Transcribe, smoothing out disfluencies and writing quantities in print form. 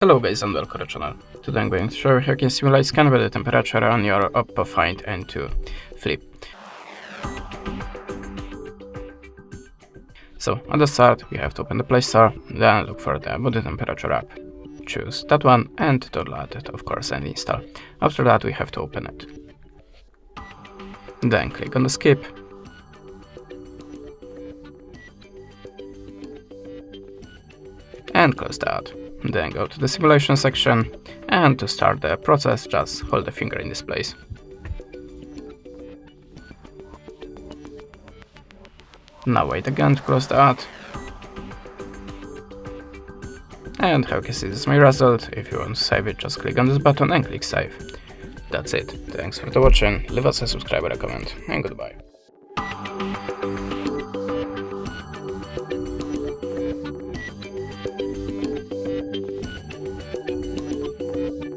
Hello guys and welcome to the channel. Today I'm going to show you how you can simulate scan body temperature on your OPPO Find N2 Flip. So at the start we have to open the Play Store, then look for the body temperature app. Choose that one and download it of course and install. After that we have to open it. Then click on the skip. And close that. Then go to the simulation section, and to start the process just hold the finger in this place. Now wait again to close that. And how you can see this is my result. If you want to save it, just click on this button and click save. That's it. Thanks for watching, leave us a subscribe or a comment, and goodbye.